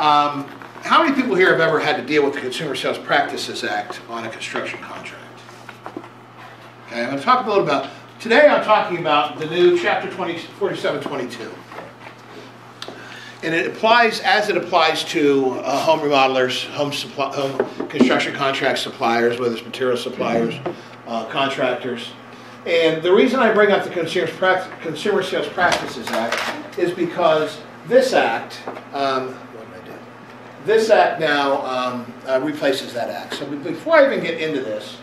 How many people here have ever had to deal with the Consumer Sales Practices Act on a construction contract? Okay, I'm going to talk a little about, today I'm talking about the new Chapter 4722. And it applies, as it applies to home remodelers, home construction contract suppliers, whether it's material suppliers, contractors. And the reason I bring up the Consumer Sales Practices Act is because this act, this act now replaces that act. So before I even get into this,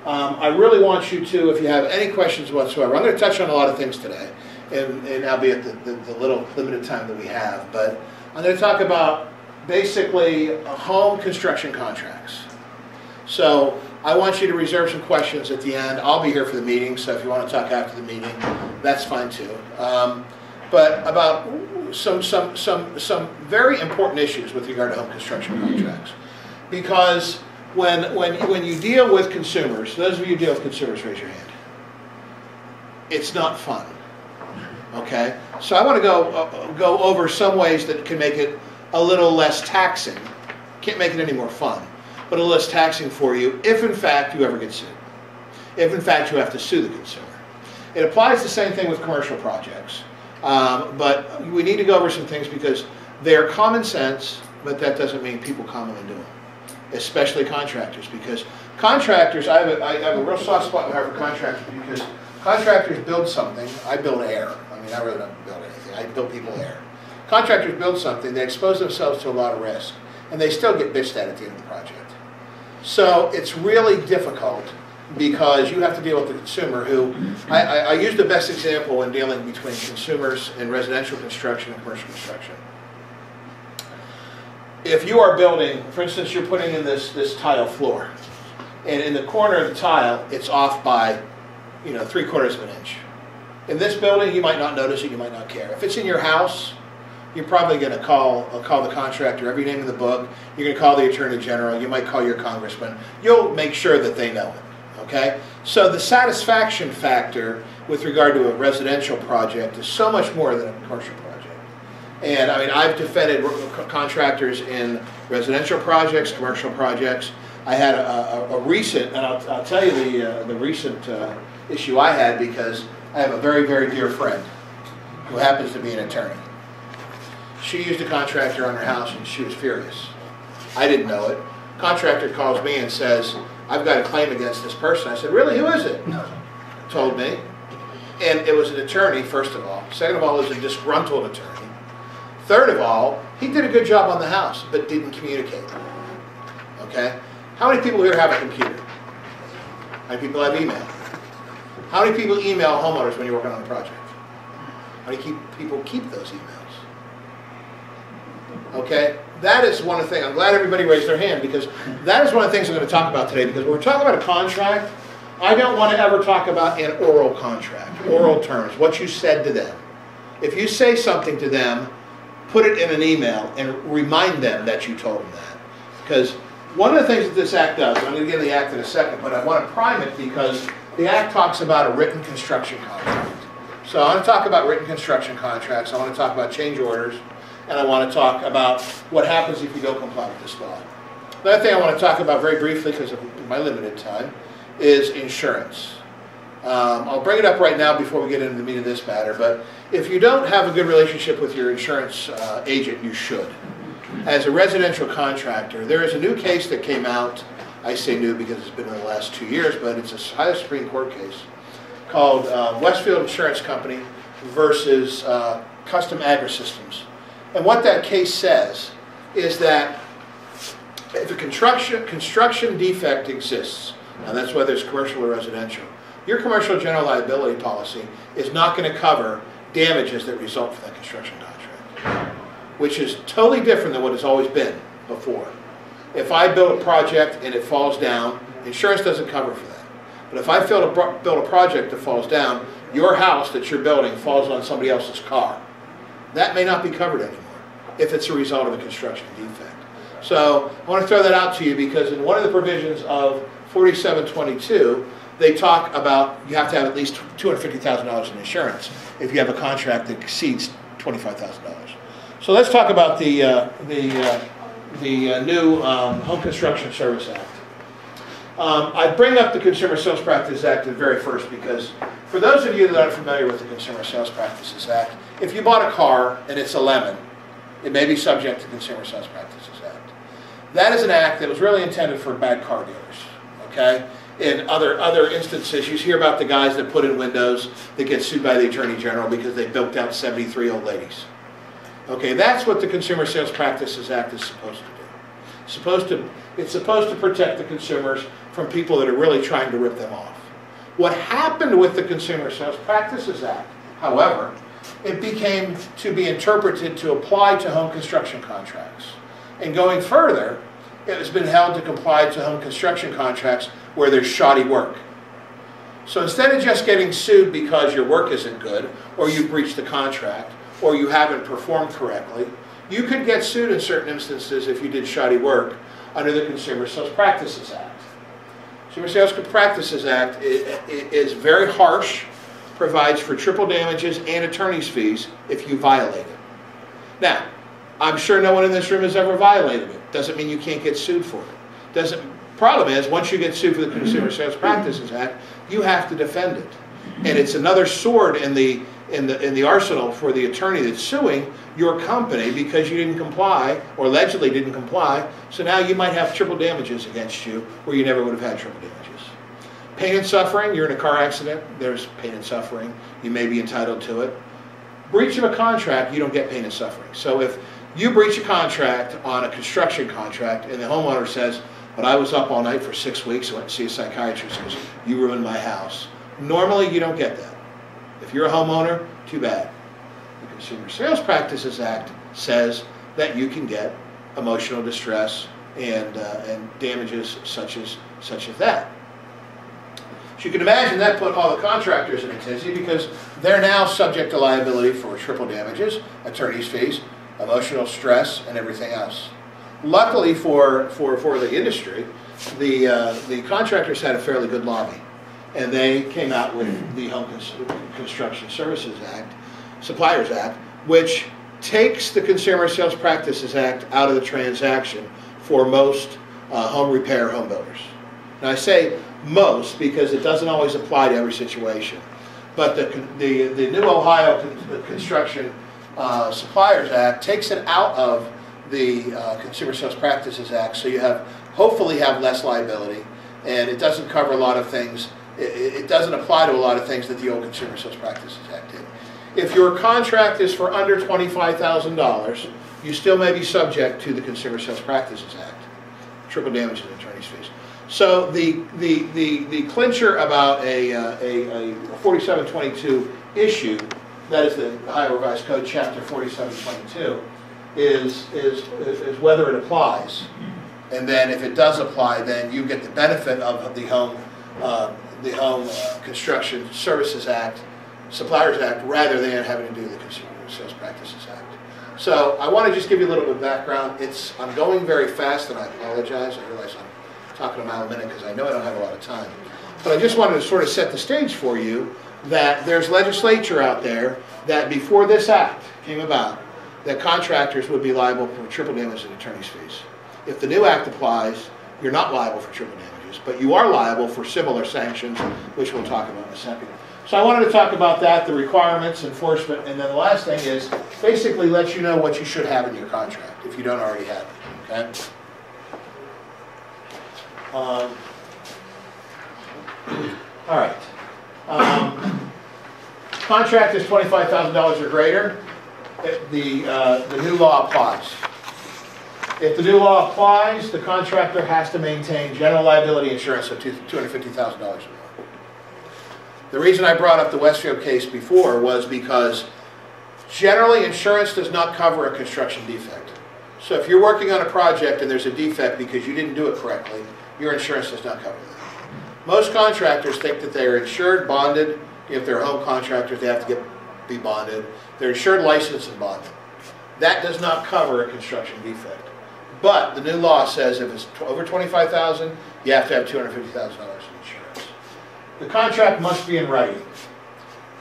I really want you to, if you have any questions whatsoever, I'm going to touch on a lot of things today, and albeit the little limited time that we have, but I'm going to talk about basically home construction contracts. So I want you to reserve some questions at the end. I'll be here for the meeting, so if you want to talk after the meeting, that's fine too. But about some very important issues with regard to home construction contracts, because when you deal with consumers, those of you who deal with consumers, raise your hand. It's not fun. Okay, so I want to go over some ways that can make it a little less taxing. Can't make it any more fun, but a little less taxing for you if in fact you ever get sued. If in fact you have to sue the consumer. It applies the same thing with commercial projects. But we need to go over some things because they're common sense, but that doesn't mean people commonly do them. Especially contractors, because contractors, I have a real soft spot for contractors because contractors build something. I build air. I mean, I really don't build anything. I build people air. Contractors build something, they expose themselves to a lot of risk, and they still get bitched at the end of the project. So it's really difficult because you have to deal with the consumer who, I use the best example in dealing between consumers in residential construction and commercial construction. If you are building, for instance, you're putting in this tile floor, and in the corner of the tile, it's off by, 3/4 of an inch. In this building, you might not notice it, you might not care. If it's in your house, you're probably going to call the contractor, every name in the book. You're going to call the Attorney General. You might call your congressman. You'll make sure that they know it. Okay? So the satisfaction factor with regard to a residential project is so much more than a commercial project. And I mean, I've defended contractors in residential projects, commercial projects. I had a recent, and I'll tell you the recent issue I had because I have a very, very dear friend who happens to be an attorney. She used a contractor on her house and she was furious. I didn't know it. Contractor calls me and says, I've got a claim against this person. I said, really, who is it? Told me. And it was an attorney, first of all. Second of all, it was a disgruntled attorney. Third of all, he did a good job on the house, but didn't communicate. Okay? How many people here have a computer? How many people have email? How many people email homeowners when you're working on a project? How many people keep those emails? Okay? That is one of the things. I'm glad everybody raised their hand because that is one of the things I'm going to talk about today, because when we're talking about a contract, I don't want to ever talk about an oral contract, oral terms, what you said to them. If you say something to them, put it in an email and remind them that you told them that. Because one of the things that this act does, I'm going to get into the act in a second, but I want to prime it because the act talks about a written construction contract. So I want to talk about written construction contracts, I want to talk about change orders, and I want to talk about what happens if you don't comply with this law. The other thing I want to talk about very briefly, because of my limited time, is insurance. I'll bring it up right now before we get into the meat of this matter, but if you don't have a good relationship with your insurance agent, you should. As a residential contractor, there is a new case that came out. I say new because it's been in the last 2 years, but it's a highest Supreme Court case called Westfield Insurance Company versus Custom Agri-Systems. And what that case says is that if a construction defect exists, and that's whether it's commercial or residential, your commercial general liability policy is not going to cover damages that result from that construction contract, which is totally different than what it's always been before. If I build a project and it falls down, insurance doesn't cover for that. But if I build a project that falls down, your house that you're building falls on somebody else's car, that may not be covered anymore if it's a result of a construction defect. So I want to throw that out to you because in one of the provisions of 4722, they talk about you have to have at least $250,000 in insurance if you have a contract that exceeds $25,000. So let's talk about the new Home Construction Service Act. I bring up the Consumer Sales Practices Act at the very first because for those of you that aren't familiar with the Consumer Sales Practices Act, if you bought a car and it's a lemon, it may be subject to Consumer Sales Practices Act. That is an act that was really intended for bad car dealers, okay? In other instances, you hear about the guys that put in windows that get sued by the Attorney General because they bilked out 73 old ladies. Okay, that's what the Consumer Sales Practices Act is supposed to do. It's supposed to protect the consumers from people that are really trying to rip them off. What happened with the Consumer Sales Practices Act, however, it became to be interpreted to apply to home construction contracts. And going further, it has been held to comply to home construction contracts where there's shoddy work. So instead of just getting sued because your work isn't good, or you breached the contract, or you haven't performed correctly, you could get sued in certain instances if you did shoddy work under the Consumer Sales Practices Act. Consumer Sales Practices Act is very harsh, provides for triple damages and attorney's fees if you violate it. Now, I'm sure no one in this room has ever violated it. Doesn't mean you can't get sued for it. Problem is, once you get sued for the Consumer Sales Practices Act, you have to defend it. And it's another sword in the arsenal for the attorney that's suing your company because you didn't comply, or allegedly didn't comply, so now you might have triple damages against you where you never would have had triple damages. Pain and suffering, you're in a car accident, there's pain and suffering, you may be entitled to it. Breach of a contract, you don't get pain and suffering. So if you breach a contract on a construction contract and the homeowner says, but I was up all night for 6 weeks, I went to see a psychiatrist because you ruined my house. Normally you don't get that. If you're a homeowner, too bad. The Consumer Sales Practices Act says that you can get emotional distress and damages such as that. So you can imagine that put all the contractors in a tizzy because they're now subject to liability for triple damages, attorney's fees, emotional stress, and everything else. Luckily for the industry, the contractors had a fairly good lobby, and they came out with the Home Construction Services Act, Suppliers Act, which takes the Consumer Sales Practices Act out of the transaction for most home repair home builders. Now I say most because it doesn't always apply to every situation, but the new Ohio Construction Suppliers Act takes it out of the Consumer Sales Practices Act, so you hopefully have less liability, and it doesn't cover a lot of things. It doesn't apply to a lot of things that the old Consumer Sales Practices Act did. If your contract is for under $25,000, you still may be subject to the Consumer Sales Practices Act, triple damages and attorney's fees. So the clincher about a 4722 issue, that is the Ohio Revised Code, Chapter 4722, is whether it applies. And then if it does apply, then you get the benefit of the Home Construction Services Act, Suppliers Act, rather than having to do the Consumer Sales Practices Act. So I want to just give you a little bit of background. I'm going very fast, and I apologize. I realize I'm talking a mile a minute because I know I don't have a lot of time. But I just wanted to sort of set the stage for you that there's legislature out there that before this act came about, that contractors would be liable for triple damages and attorney's fees. If the new act applies, you're not liable for triple damages, but you are liable for similar sanctions, which we'll talk about in a second. So I wanted to talk about that, the requirements, enforcement, and then the last thing is basically let you know what you should have in your contract if you don't already have it, okay? All right. Contract is $25,000 or greater. The new law applies. If the new law applies, the contractor has to maintain general liability insurance of $250,000 or more. The reason I brought up the Westfield case before was because generally insurance does not cover a construction defect. So if you're working on a project and there's a defect because you didn't do it correctly, your insurance does not cover that. Most contractors think that they are insured, bonded. If they're home contractors, they have to be bonded. They're insured, licensed, and bonded. That does not cover a construction defect. But the new law says if it's over $25,000, you have to have $250,000 in insurance. The contract must be in writing.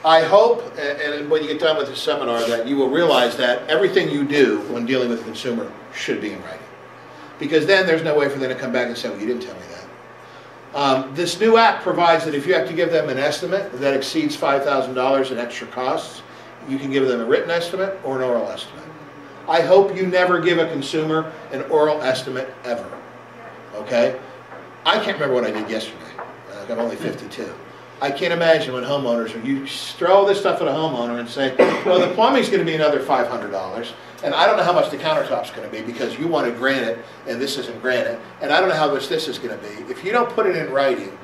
I hope, and when you get done with the seminar, that you will realize that everything you do when dealing with a consumer should be in writing. Because then there's no way for them to come back and say, well, you didn't tell me that. This new act provides that if you have to give them an estimate that exceeds $5,000 in extra costs, you can give them a written estimate or an oral estimate. I hope you never give a consumer an oral estimate ever, okay? I can't remember what I did yesterday. I'm only 52. I can't imagine when homeowners, when you throw all this stuff at a homeowner and say, well, the plumbing's going to be another $500, and I don't know how much the countertop's going to be because you wanted granite and this isn't granite, and I don't know how much this is going to be. If you don't put it in writing,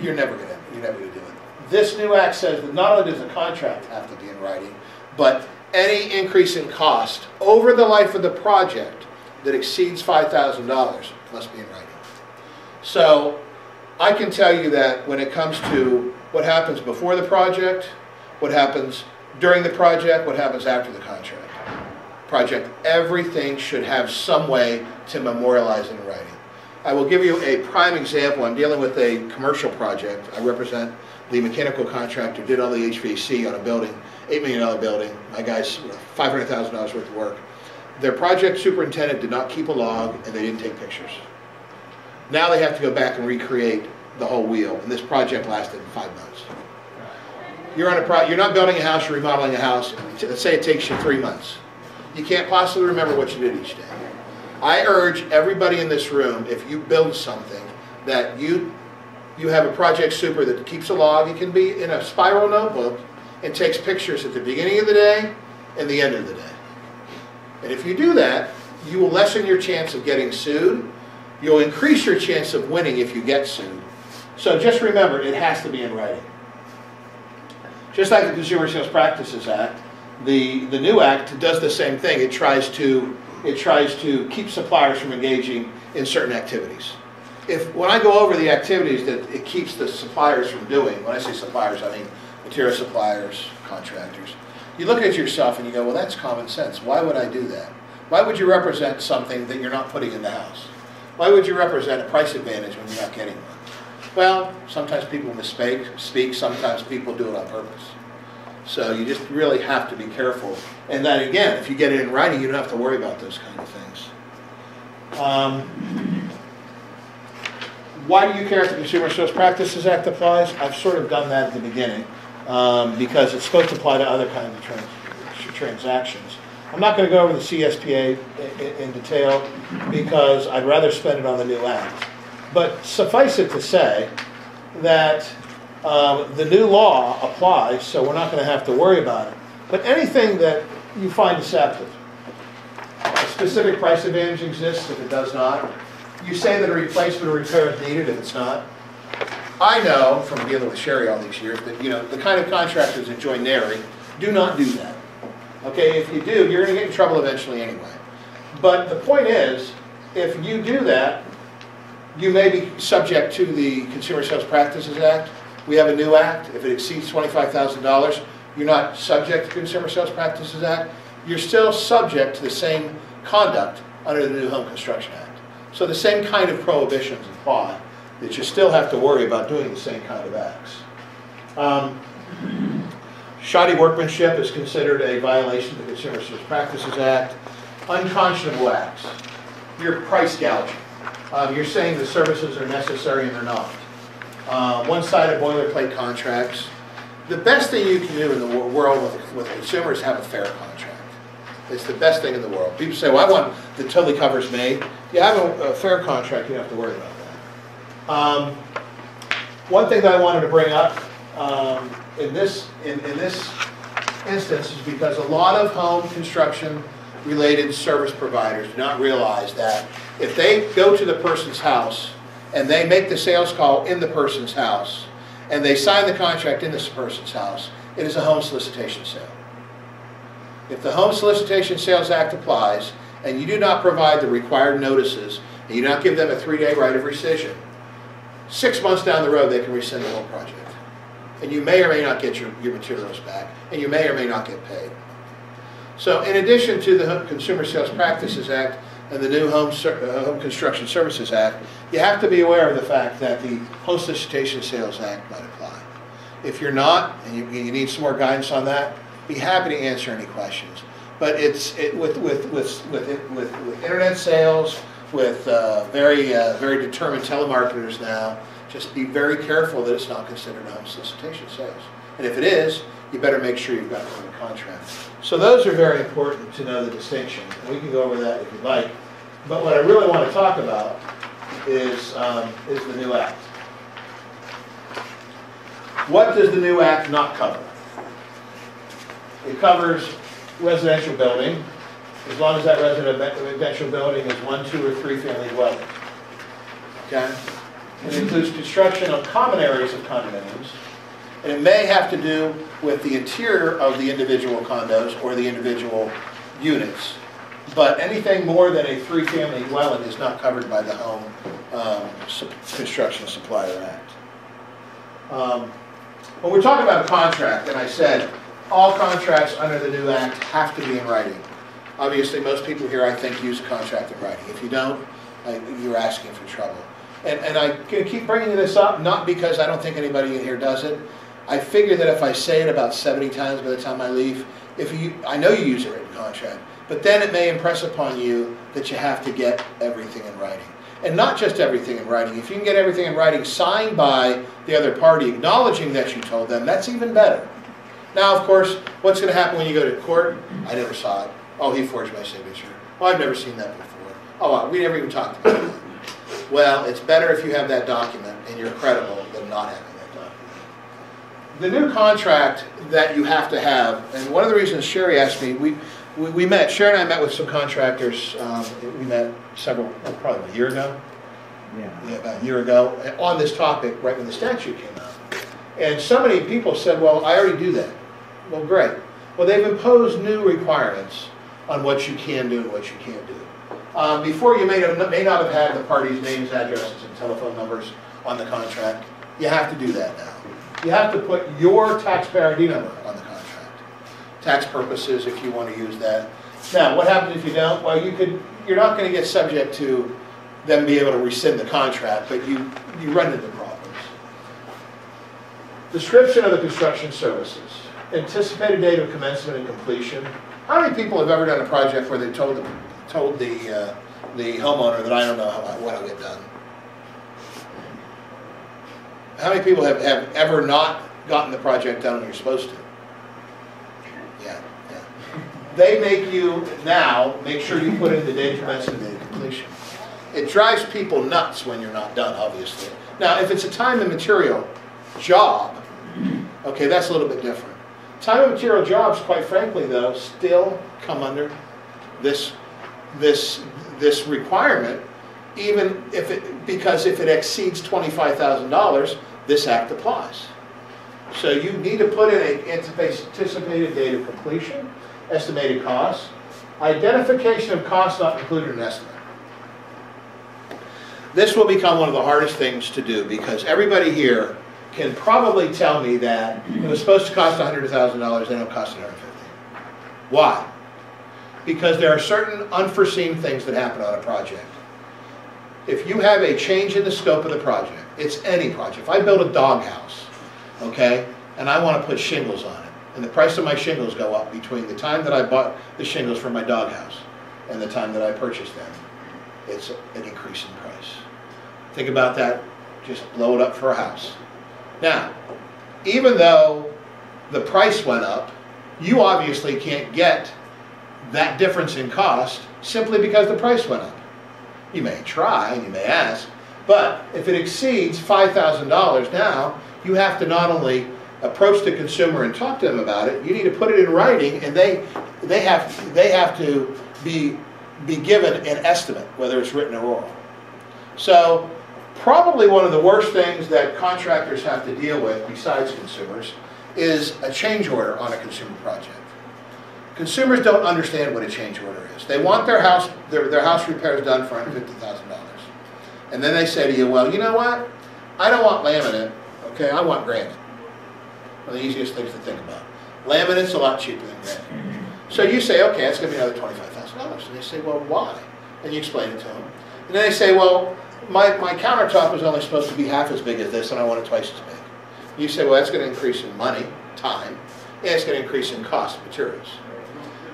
you're never going to do it. This new act says that not only does the contract have to be in writing, but any increase in cost over the life of the project that exceeds $5,000 must be in writing. So I can tell you that when it comes to what happens before the project, what happens during the project, what happens after the project, everything should have some way to memorialize in writing. I will give you a prime example. I'm dealing with a commercial project. I represent the mechanical contractor, did all the HVAC on a building, $8 million building. My guys, $500,000 worth of work. Their project superintendent did not keep a log and they didn't take pictures. Now they have to go back and recreate the whole wheel, and this project lasted 5 months. You're not building a house, you're remodeling a house. Let's say it takes you 3 months. You can't possibly remember what you did each day. I urge everybody in this room, if you build something, that you have a project super that keeps a log. It can be in a spiral notebook and takes pictures at the beginning of the day and the end of the day. And if you do that, you will lessen your chance of getting sued. You'll increase your chance of winning if you get sued. So just remember, it has to be in writing. Just like the Consumer Sales Practices Act, the new act does the same thing. It tries to keep suppliers from engaging in certain activities. When I go over the activities that it keeps the suppliers from doing, when I say suppliers, I mean material suppliers, contractors, you look at yourself and you go, well, that's common sense. Why would I do that? Why would you represent something that you're not putting in the house? Why would you represent a price advantage when you're not getting one? Well, sometimes people speak, sometimes people do it on purpose. So you just really have to be careful. And then again, if you get it in writing, you don't have to worry about those kind of things. Why do you care if the Consumer Sales Practices Act applies? I've sort of done that at the beginning because it's supposed to apply to other kinds of transactions. I'm not going to go over the CSPA in detail because I'd rather spend it on the new act. But suffice it to say that the new law applies, so we're not going to have to worry about it. But anything that you find deceptive, a specific price advantage exists if it does not. You say that a replacement or repair is needed if it's not. I know from dealing with Sherry all these years that the kind of contractors that join NARI do not do that. Okay, if you do, you're going to get in trouble eventually anyway. But the point is, if you do that, you may be subject to the Consumer Sales Practices Act. We have a new act. If it exceeds $25,000, you're not subject to the Consumer Sales Practices Act. You're still subject to the same conduct under the new Home Construction Act. So the same kind of prohibitions apply, that you still have to worry about doing the same kind of acts. Shoddy workmanship is considered a violation of the Consumer Sales Practices Act. Unconscionable acts. You're price gouging. You're saying the services are necessary and they're not. One-sided boilerplate contracts. The best thing you can do in the world with consumers is have a fair contract. It's the best thing in the world. People say, well, I want that totally covers me. You have a fair contract, you don't have to worry about that. One thing that I wanted to bring up in this instance is because a lot of home construction related service providers do not realize that if they go to the person's house and they make the sales call in the person's house and they sign the contract in this person's house, it is a home solicitation sale. If the Home Solicitation Sales Act applies and you do not provide the required notices and you do not give them a 3-day right of rescission, 6 months down the road they can rescind the whole project. And you may or may not get your materials back, and you may or may not get paid. So in addition to the Consumer Sales Practices Act and the new Home Construction Services Act, you have to be aware of the fact that the Home Solicitation Sales Act might apply. If you're not, and you need some more guidance on that, be happy to answer any questions. But with internet sales, with very determined telemarketers now, just be very careful that it's not considered a home solicitation sales. And if it is, you better make sure you've got it on the contract. So those are very important to know the distinction. And we can go over that if you'd like. But what I really want to talk about is the new act. What does the new act not cover? It covers residential building, as long as that residential building is 1, 2, or 3 family dwelling. Okay? It includes construction of common areas of condominiums, and it may have to do with the interior of the individual condos or the individual units. But anything more than a 3-family dwelling is not covered by the Home Construction Supplier Act. When we're talking about a contract, and I said all contracts under the new act have to be in writing. Obviously, most people here, I think, use a contract in writing. If you don't, you're asking for trouble. And I'm going to keep bringing this up, not because I don't think anybody in here does it. I figure that if I say it about 70 times by the time I leave, I know you use a written contract, but then it may impress upon you that you have to get everything in writing. And not just everything in writing. If you can get everything in writing signed by the other party, acknowledging that you told them, that's even better. Now, of course, what's going to happen when you go to court? I never saw it. Oh, he forged my signature. Oh, I've never seen that before. Oh, we never even talked about it. Well, it's better if you have that document and you're credible than not having that document. The new contract that you have to have, and one of the reasons Sherry asked me, we met, Sherry and I met with some contractors, we met probably a year ago. Yeah, about a year ago, on this topic, right when the statute came out. And so many people said, well, I already do that. Well, great. Well, they've imposed new requirements on what you can do and what you can't do. Before, you may not have had the parties' names, addresses, and telephone numbers on the contract. You have to do that now. You have to put your taxpayer ID number on the contract. Tax purposes, if you want to use that. Now, what happens if you don't? Well, you're not going to get subject to them being able to rescind the contract, but you run into problems. Description of the construction services. Anticipated date of commencement and completion. How many people have ever done a project where they told the homeowner that I don't know what I'll get done? How many people have ever not gotten the project done when you're supposed to? Yeah. They make you now make sure you put in the date of commencement and completion. It drives people nuts when you're not done, obviously. Now, if it's a time and material job, okay, that's a little bit different. Time and material jobs, quite frankly, though, still come under this requirement, even because if it exceeds $25,000, this act applies. So you need to put in an anticipated date of completion, estimated costs, identification of costs not included in an estimate. This will become one of the hardest things to do because everybody here can probably tell me that it was supposed to cost $100,000, then it'll cost $150,000. Why? Because there are certain unforeseen things that happen on a project. If you have a change in the scope of the project, it's any project. If I build a doghouse, okay, and I want to put shingles on it, and the price of my shingles go up between the time that I bought the shingles for my doghouse and the time that I purchased them, it's an increase in price. Think about that, just blow it up for a house. Now, even though the price went up, you obviously can't get that difference in cost simply because the price went up. You may try and you may ask, but if it exceeds $5,000 now, you have to not only approach the consumer and talk to them about it, you need to put it in writing, and they have to be given an estimate, whether it's written or oral. So probably one of the worst things that contractors have to deal with, besides consumers, is a change order on a consumer project. Consumers don't understand what a change order is. They want their house repairs done for $150,000. And then they say to you, well, you know what? I don't want laminate, okay, I want granite. One of the easiest things to think about. Laminate's a lot cheaper than granite. So you say, okay, that's going to be another $25,000. And they say, well, why? And you explain it to them. And then they say, well, my countertop was only supposed to be half as big as this, and I want it twice as big. You say, well, that's going to increase in money, time, and it's going to increase in cost of materials.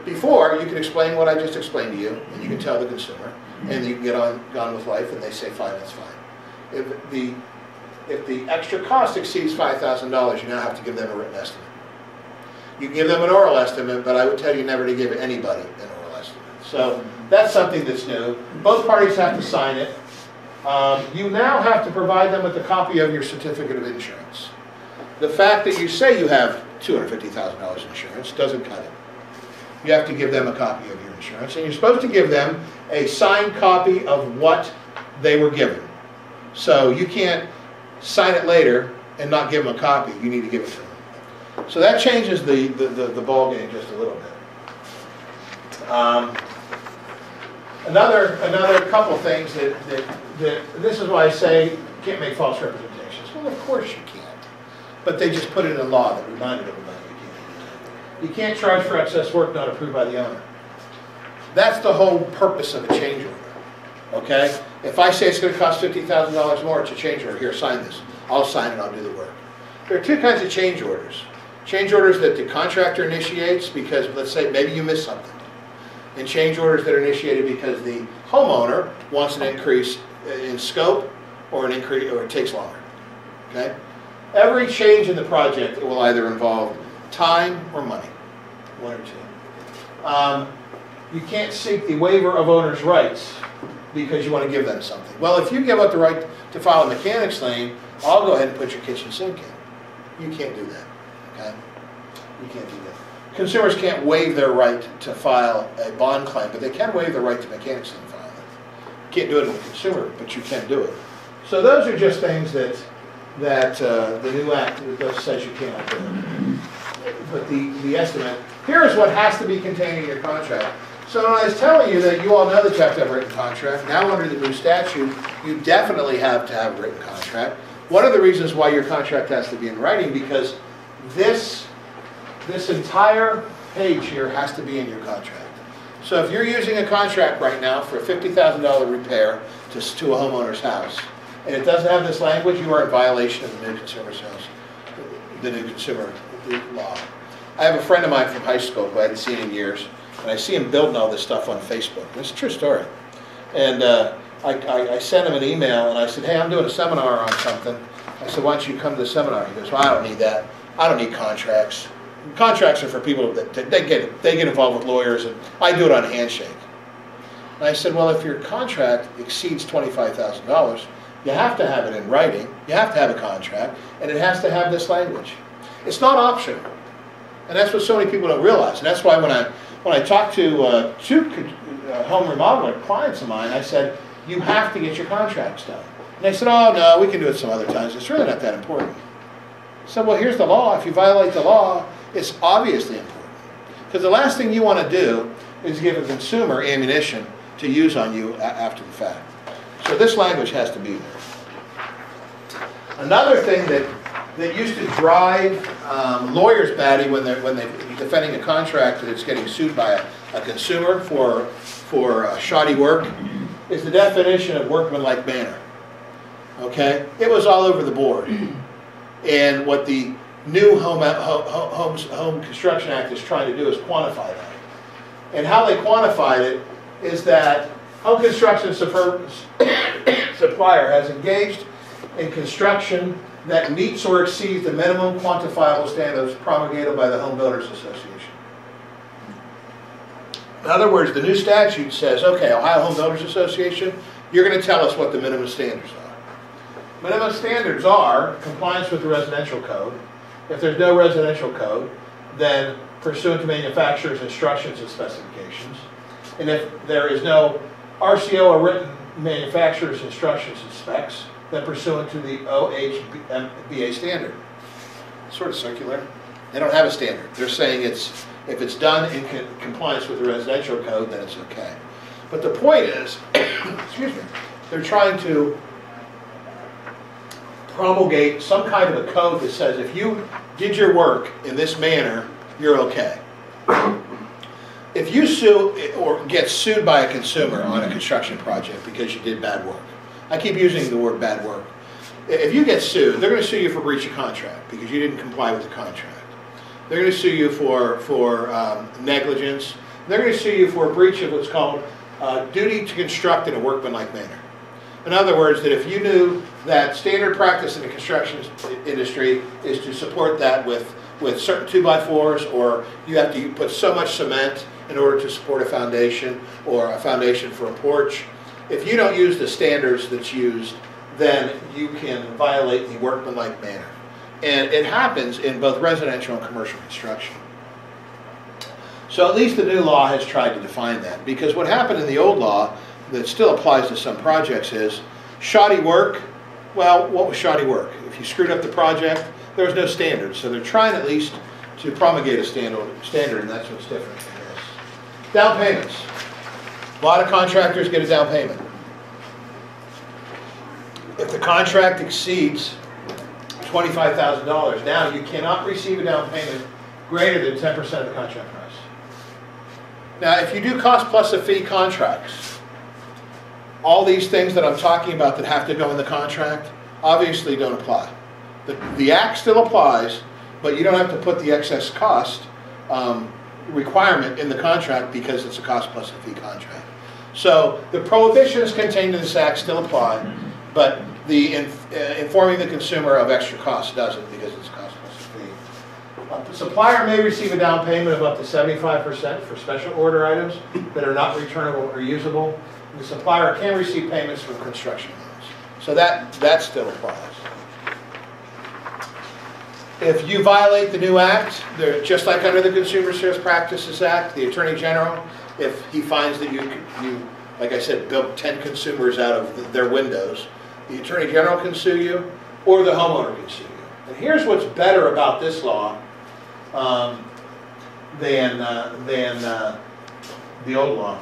Before, you can explain what I just explained to you, and you can tell the consumer, and you can get gone with life, and they say, fine, that's fine. If the extra cost exceeds $5,000, you now have to give them a written estimate. You can give them an oral estimate, but I would tell you never to give anybody an oral estimate. So that's something that's new. Both parties have to sign it. You now have to provide them with a copy of your certificate of insurance. The fact that you say you have $250,000 insurance doesn't cut it. You have to give them a copy of your insurance, and you're supposed to give them a signed copy of what they were given. So you can't sign it later and not give them a copy. You need to give it to them. So that changes the ball game just a little bit. Another couple things that this is why I say you can't make false representations. Well, of course you can't. But they just put it in law that reminded everybody you can't. You can't charge for excess work not approved by the owner. That's the whole purpose of a change order. Okay? If I say it's going to cost $50,000 more, it's a change order. Here, sign this. I'll sign it, I'll do the work. There are two kinds of change orders. Change orders that the contractor initiates because, let's say, maybe you missed something. And change orders that are initiated because the homeowner wants an increase in scope or an increase, or it takes longer. Okay? Every change in the project will either involve time or money. One or two. You can't seek the waiver of owner's rights because you want to give them something. Well, if you give up the right to file a mechanics lien, I'll go ahead and put your kitchen sink in. You can't do that. Okay? You can't do that. Consumers can't waive their right to file a bond claim, but they can waive the right to mechanics lien filing. You can't do it as a consumer, but you can do it. So those are just things that the new act says you cannot do. But the estimate, here's what has to be contained in your contract. So when I was telling you that you all know that you have to have a written contract, now under the new statute, you definitely have to have a written contract. One of the reasons why your contract has to be in writing, because this entire page here has to be in your contract. So if you're using a contract right now for a $50,000 repair to a homeowner's house, and it doesn't have this language, you are in violation of the new consumer's house, the new consumer law. I have a friend of mine from high school who I hadn't seen in years, and I see him building all this stuff on Facebook. It's a true story. And I sent him an email, and I said, hey, I'm doing a seminar on something. I said, why don't you come to the seminar? He goes, well, I don't need that. I don't need contracts. Contracts are for people that they get involved with lawyers, and I do it on a handshake. And I said, well, if your contract exceeds $25,000, you have to have it in writing, you have to have a contract, and it has to have this language. It's not optional. And that's what so many people don't realize. And that's why when I talk to two home remodeler clients of mine, I said, you have to get your contracts done. And they said, oh, no, we can do it some other times. It's really not that important. I said, well, here's the law. If you violate the law, it's obviously important. Because the last thing you want to do is give a consumer ammunition to use on you after the fact. So this language has to be there. Another thing that used to drive lawyers batty when they're defending a contract that's getting sued by a consumer for shoddy work is the definition of workmanlike manner. Okay? It was all over the board. And what the new Home Construction Act is trying to do is quantify that. And how they quantified it is that home construction supplier has engaged in construction that meets or exceeds the minimum quantifiable standards promulgated by the Home Builders Association. In other words, the new statute says, okay, Ohio Home Builders Association, you're going to tell us what the minimum standards are. Minimum standards are compliance with the residential code. If there's no residential code, then pursuant to manufacturer's instructions and specifications. And if there is no RCO or written manufacturer's instructions and specs, then pursuant to the OHBA standard. Sort of circular. They don't have a standard. They're saying if it's done in compliance with the residential code, then it's okay. But the point is, excuse me, they're trying to promulgate some kind of a code that says if you did your work in this manner, you're okay. If you sue or get sued by a consumer on a construction project because you did bad work, I keep using the word bad work. if you get sued, they're going to sue you for breach of contract because you didn't comply with the contract. They're going to sue you for negligence. They're going to sue you for a breach of what's called duty to construct in a workmanlike manner. In other words, that if you knew that standard practice in the construction industry is to support that with certain 2x4s, or you have to put so much cement in order to support a foundation or a foundation for a porch, if you don't use the standards that's used, then you can violate the workmanlike manner. And it happens in both residential and commercial construction. So at least the new law has tried to define that, because what happened in the old law that still applies to some projects is shoddy work. Well, what was shoddy work? If you screwed up the project, there was no standard. So they're trying at least to promulgate a standard, and that's what's different from this. Down payments. A lot of contractors get a down payment. If the contract exceeds $25,000, now you cannot receive a down payment greater than 10% of the contract price. Now, if you do cost plus a fee contracts, all these things that I'm talking about that have to go in the contract obviously don't apply. The Act still applies, but you don't have to put the excess cost requirement in the contract because it's a cost plus a fee contract. So the prohibitions contained in this Act still apply, but the informing the consumer of extra costs doesn't, because it's cost plus a fee. The supplier may receive a down payment of up to 75% for special order items that are not returnable or usable. The supplier can receive payments from construction loans. So that still applies. If you violate the new Act, just like under the Consumer Sales Practices Act, the Attorney General, if he finds that you like I said, built 10 consumers out of their windows, the Attorney General can sue you, or the homeowner can sue you. And here's what's better about this law than the old law.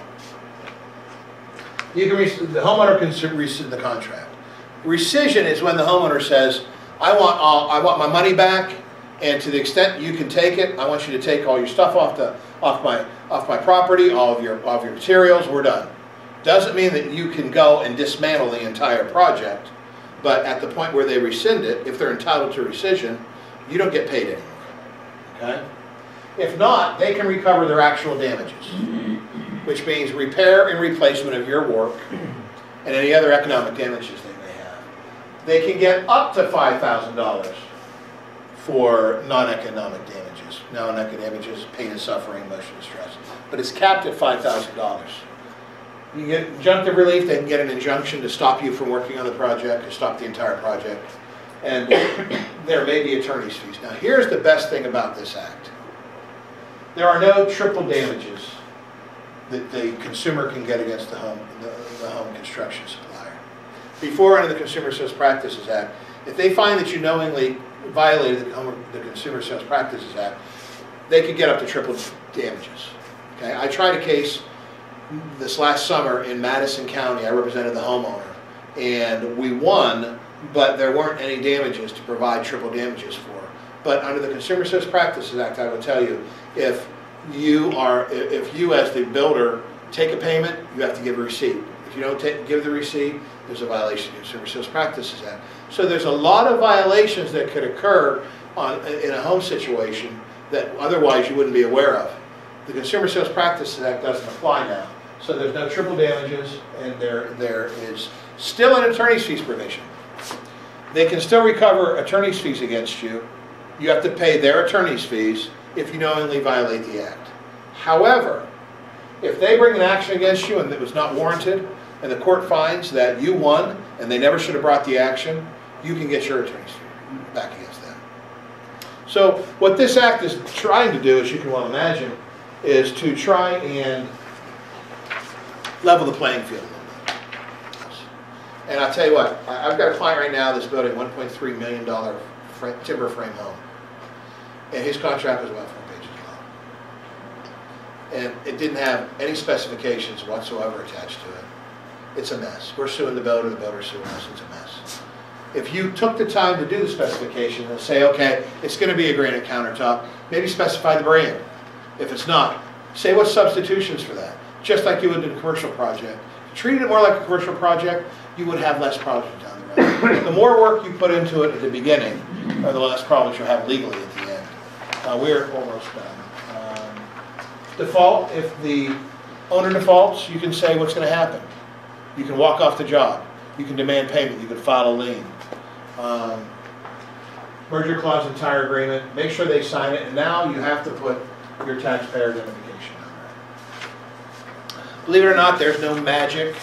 You can the homeowner can rescind the contract. Rescission is when the homeowner says, I want my money back, and to the extent you can take it, I want you to take all your stuff off my property, all of your materials. We're done. Doesn't mean that you can go and dismantle the entire project, but at the point where they rescind it, if they're entitled to rescission, you don't get paid anymore. Okay? If not, they can recover their actual damages, which means repair and replacement of your work and any other economic damages they may have. They can get up to $5,000 for non-economic damages. Non-economic damages, pain and suffering, emotional distress. But it's capped at $5,000. You can get injunctive relief. They can get an injunction to stop you from working on the project, to stop the entire project. And there may be attorney's fees. Now, here's the best thing about this Act. There are no triple damages that the consumer can get against the home construction supplier. Before, under the Consumer Sales Practices Act, if they find that you knowingly violated the Consumer Sales Practices Act, they could get up to triple damages. Okay? I tried a case this last summer in Madison County. I represented the homeowner, and we won, but there weren't any damages to provide triple damages for. But under the Consumer Sales Practices Act, I will tell you, if you as the builder take a payment, you have to give a receipt. If you don't give the receipt, there's a violation of the Consumer Sales Practices Act. So there's a lot of violations that could occur in a home situation that otherwise you wouldn't be aware of. The Consumer Sales Practices Act doesn't apply now. So there's no triple damages, and there is still an attorney's fees provision. They can still recover attorney's fees against you. You have to pay their attorney's fees if you knowingly violate the Act. However, if they bring an action against you and it was not warranted, and the court finds that you won and they never should have brought the action, you can get your attorney's fee back against them. So what this Act is trying to do, as you can well imagine, is to try and level the playing field a little bit. And I'll tell you what, I've got a client right now that's building a $1.3 million timber frame home. And his contract was about 4 pages long. And it didn't have any specifications whatsoever attached to it. It's a mess. We're suing the builder's suing us, it's a mess. If you took the time to do the specification and say, okay, it's going to be a granite countertop, maybe specify the brand. If it's not, say what substitutions for that. Just like you would in a commercial project. If you treated it more like a commercial project, you would have less problems down the road. The more work you put into it at the beginning, or the less problems you'll have legally at the end. We're almost done. Default, if the owner defaults, you can say what's going to happen. You can walk off the job. You can demand payment. You can file a lien. Merger clause, entire agreement. Make sure they sign it. And now you have to put your taxpayer identification number. Believe it or not, there's no magic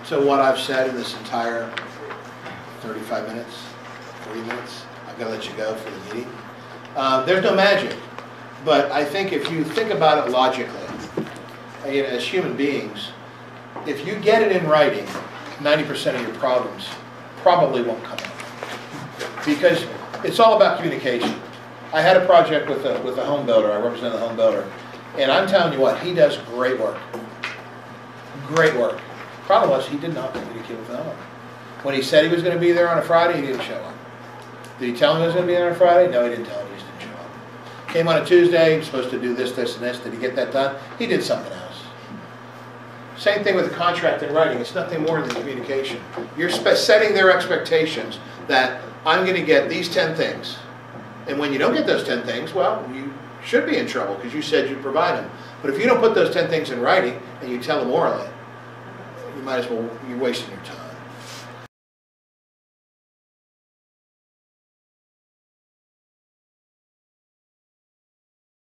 to what I've said in this entire 35 minutes, 40 minutes. I've got to let you go for the meeting. There's no magic. But I think if you think about it logically, as human beings, if you get it in writing, 90% of your problems probably won't come up. Because it's all about communication. I had a project with a home builder. I represent a home builder. And I'm telling you what, he does great work. Great work. Problem was, he did not communicate with the owner. When he said he was going to be there on a Friday, he didn't show up. Did he tell him he was going to be there on a Friday? No, he didn't tell him. He just didn't show up. Came on a Tuesday, he was supposed to do this, this, and this. Did he get that done? He did something else. Same thing with the contract in writing. It's nothing more than communication. You're setting their expectations that I'm going to get these 10 things. And when you don't get those 10 things, well, you should be in trouble because you said you'd provide them. But if you don't put those 10 things in writing and you tell them orally, you might as well, you're wasting your time.